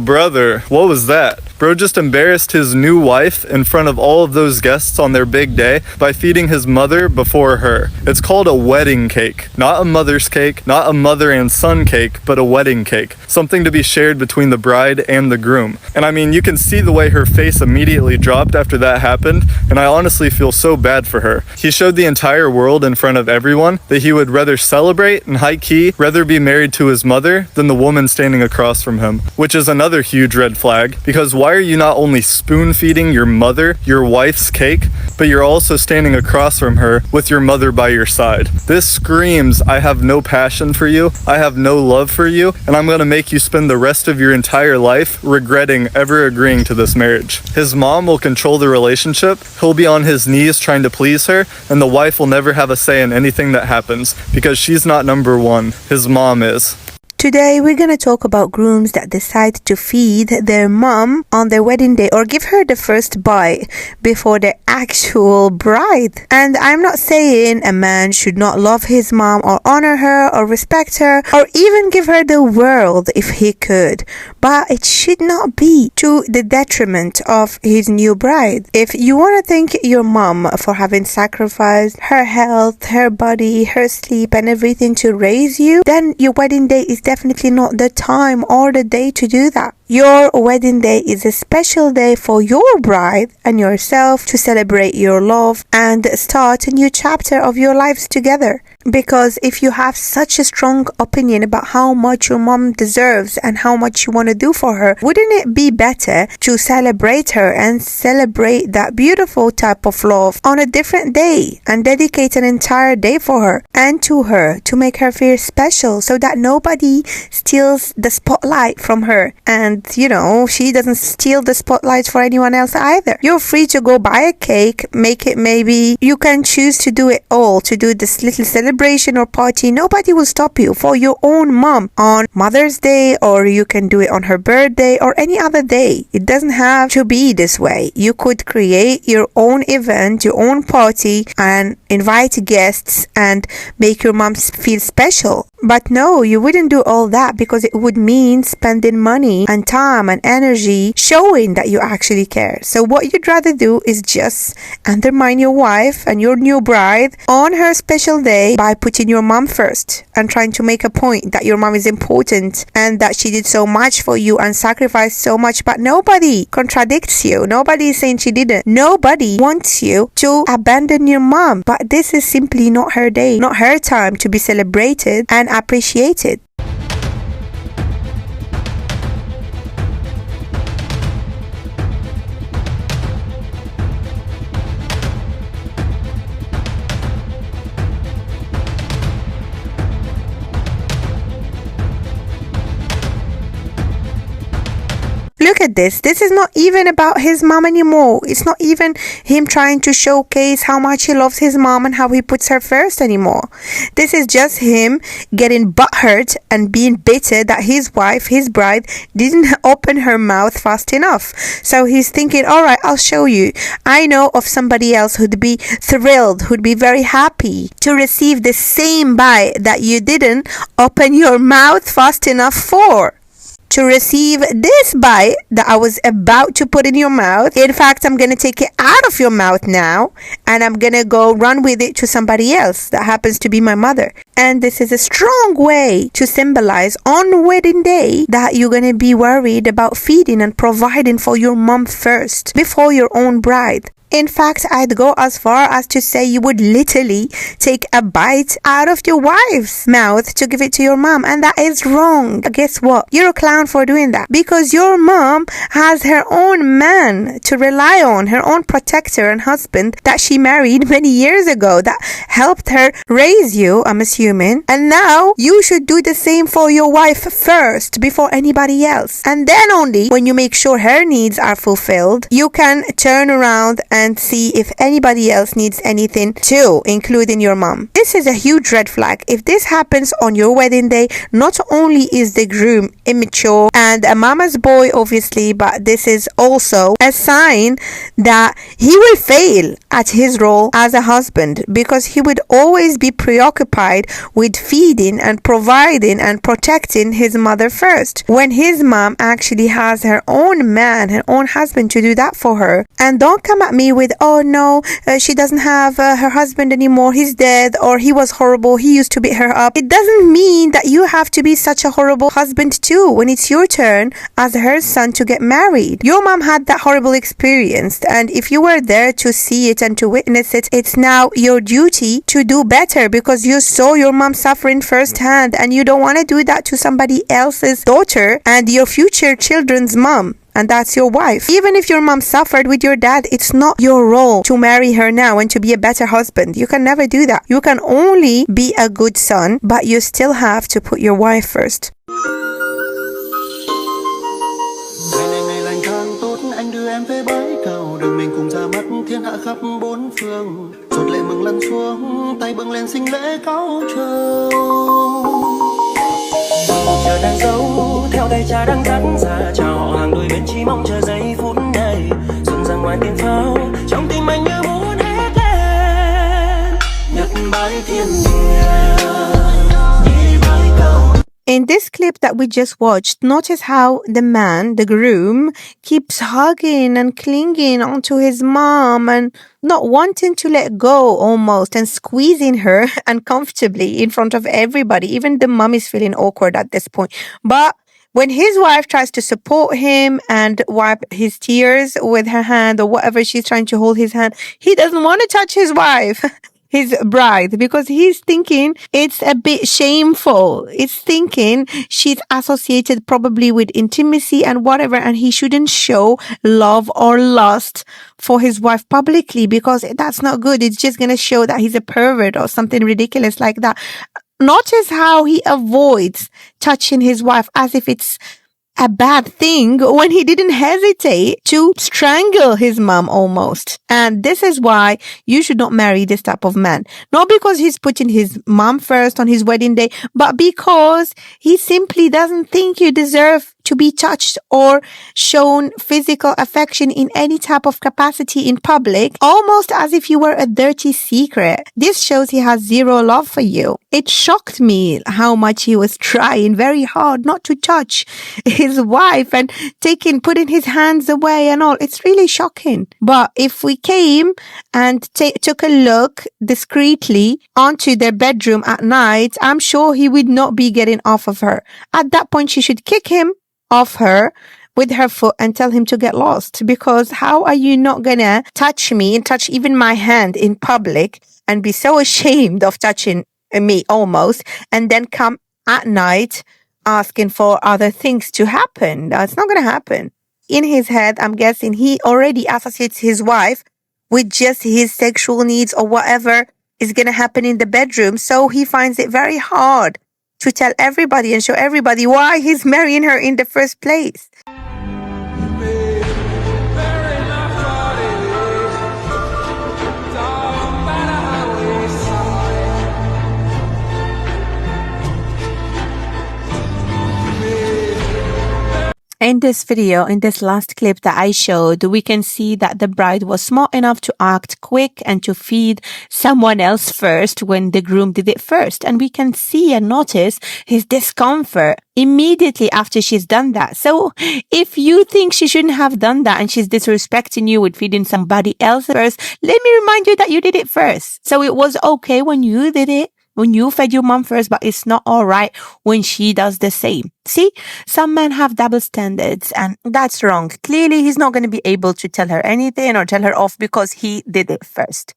brother, what was that? Bro just embarrassed his new wife in front of all of those guests on their big day by feeding his mother before her. It's called a wedding cake. Not a mother's cake, not a mother and son cake, but a wedding cake. Something to be shared between the bride and the groom. And I mean, you can see the way her face immediately dropped after that happened, and I honestly feel so bad for her. He showed the entire world in front of everyone that he would rather celebrate and high-key rather be married to his mother than the woman standing across from him, which is another huge red flag, because why are you not only spoon-feeding your mother your wife's cake, but you're also standing across from her with your mother by your side? This screams, I have no passion for you, I have no love for you, and I'm gonna make you spend the rest of your entire life regretting ever agreeing to this marriage. His mom will control the relationship, he'll be on his knees trying to please her, and the wife will never have a say in anything that happens, because she's not number one, his mom is. Today, we're going to talk about grooms that decide to feed their mom on their wedding day or give her the first bite before their actual bride. And I'm not saying a man should not love his mom or honor her or respect her or even give her the world if he could. But it should not be to the detriment of his new bride. If you want to thank your mom for having sacrificed her health, her body, her sleep and everything to raise you, then your wedding day is definitely not the time or the day to do that. Your wedding day is a special day for your bride and yourself to celebrate your love and start a new chapter of your lives together. Because if you have such a strong opinion about how much your mom deserves and how much you want to do for her, wouldn't it be better to celebrate her and celebrate that beautiful type of love on a different day and dedicate an entire day for her and to her to make her feel special so that nobody steals the spotlight from her and she doesn't steal the spotlight for anyone else either. You're free to go buy a cake, make it, maybe you can choose to do it all, to do this little celebration or party. Nobody will stop you for your own mom on Mother's Day, or you can do it on her birthday or any other day. It doesn't have to be this way. You could create your own event, your own party and invite guests and make your mom feel special. But no, you wouldn't do all that because it would mean spending money and time and energy showing that you actually care. So what you'd rather do is just undermine your wife and your new bride on her special day by putting your mom first and trying to make a point that your mom is important and that she did so much for you and sacrificed so much, but nobody contradicts you. Nobody is saying she didn't. Nobody wants you to abandon your mom, but this is simply not her day, not her time to be celebrated and appreciated. Look at this. This is not even about his mom anymore. It's not even him trying to showcase how much he loves his mom and how he puts her first anymore. This is just him getting butthurt and being bitter that his wife, his bride, didn't open her mouth fast enough. So he's thinking, all right, I'll show you. I know of somebody else who'd be thrilled, who'd be very happy to receive the same bite that you didn't open your mouth fast enough for. To receive this bite that I was about to put in your mouth. In fact, I'm going to take it out of your mouth now and I'm going to go run with it to somebody else that happens to be my mother. And this is a strong way to symbolize on wedding day that you're going to be worried about feeding and providing for your mom first before your own bride. In fact, I'd go as far as to say you would literally take a bite out of your wife's mouth to give it to your mom. And that is wrong. Guess what? You're a clown for doing that. Because your mom has her own man to rely on, her own protector and husband that she married many years ago that helped her raise you, I'm assuming. And now you should do the same for your wife first before anybody else. And then only when you make sure her needs are fulfilled, you can turn around and and see if anybody else needs anything too, including your mom. This is a huge red flag. If this happens on your wedding day, not only is the groom immature and a mama's boy, obviously, but this is also a sign that he will fail at his role as a husband, because he would always be preoccupied with feeding and providing and protecting his mother first, when his mom actually has her own man, her own husband to do that for her. And don't come at me with, oh no, she doesn't have her husband anymore, he's dead, or he was horrible, he used to beat her up. It doesn't mean that you have to be such a horrible husband too when it's your turn as her son to get married. Your mom had that horrible experience, and if you were there to see it and to witness it, it's now your duty to do better, because you saw your mom suffering firsthand, and you don't want to do that to somebody else's daughter and your future children's mom. And that's your wife. Even if your mom suffered with your dad, it's not your role to marry her now and to be a better husband. You can never do that. You can only be a good son, but you still have to put your wife first. Anh đưa em về bãi cào, đường mình cùng ra mắt thiên hạ khắp bốn phương. Giọt lệ mừng lăn xuống, tay bưng lên sinh lễ cáo trầu. Chờ đàn dâu theo tay cha đang dắt ra chào họ hàng đôi bên, chỉ mong chờ giây phút này. Xuân ra ngoài tiền pháo, trong tim anh như muốn hét lên nhật bái thiên địa. In this clip that we just watched, notice how the man, the groom, keeps hugging and clinging onto his mom and not wanting to let go almost, and squeezing her uncomfortably in front of everybody. Even the mom is feeling awkward at this point. But when his wife tries to support him and wipe his tears with her hand or whatever she's trying to hold his hand, he doesn't want to touch his wife. His bride, because he's thinking it's a bit shameful. It's thinking she's associated probably with intimacy and whatever, and he shouldn't show love or lust for his wife publicly, because that's not good. It's just going to show that he's a pervert or something ridiculous like that. Notice how he avoids touching his wife as if it's a bad thing, when he didn't hesitate to strangle his mom almost. And this is why you should not marry this type of man. Not because he's putting his mom first on his wedding day, but because he simply doesn't think you deserve to be touched or shown physical affection in any type of capacity in public, almost as if you were a dirty secret. This shows he has zero love for you. It shocked me how much he was trying very hard not to touch his wife and putting his hands away and all. It's really shocking. But if we came and took a look discreetly onto their bedroom at night, I'm sure he would not be getting off of her. At that point, she should kick him off her with her foot and tell him to get lost, because how are you not gonna touch me and touch even my hand in public and be so ashamed of touching me almost, and then come at night asking for other things to happen? It's not gonna happen. In his head, I'm guessing he already associates his wife with just his sexual needs or whatever is gonna happen in the bedroom, so he finds it very hard to tell everybody and show everybody why he's marrying her in the first place. In this video, in this last clip that I showed, we can see that the bride was smart enough to act quick and to feed someone else first when the groom did it first. And we can see and notice his discomfort immediately after she's done that. So if you think she shouldn't have done that and she's disrespecting you with feeding somebody else first, let me remind you that you did it first. So it was okay when you did it, when you fed your mom first, but it's not all right when she does the same. See, some men have double standards, and that's wrong. Clearly, he's not going to be able to tell her anything or tell her off because he did it first.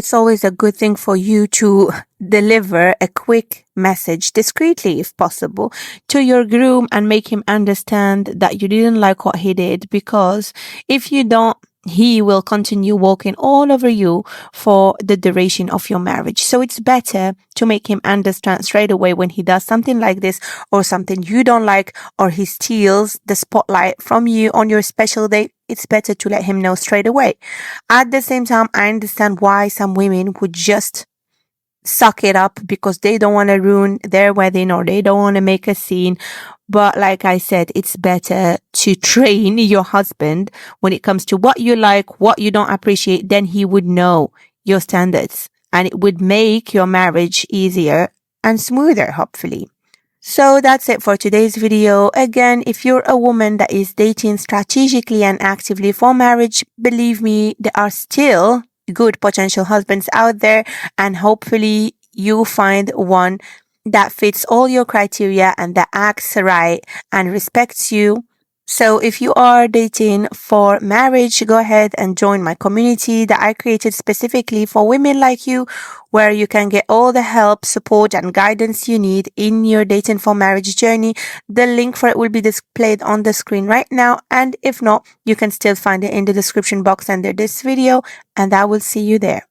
it's always a good thing for you to deliver a quick message discreetly, if possible, to your groom and make him understand that you didn't like what he did, because if you don't, he will continue walking all over you for the duration of your marriage. So it's better to make him understand straight away when he does something like this, or something you don't like, or he steals the spotlight from you on your special day. It's better to let him know straight away. At the same time, I understand why some women would just suck it up because they don't want to ruin their wedding, or they don't want to make a scene. But like I said, it's better to train your husband when it comes to what you like, what you don't appreciate. Then he would know your standards, and it would make your marriage easier and smoother, hopefully. So that's it for today's video. Again, if you're a woman that is dating strategically and actively for marriage, believe me, there are still good potential husbands out there, and hopefully you find one that fits all your criteria and that acts right and respects you. So if you are dating for marriage, go ahead and join my community that I created specifically for women like you, where you can get all the help, support, and guidance you need in your dating for marriage journey. The link for it will be displayed on the screen right now, and if not, you can still find it in the description box under this video, and I will see you there.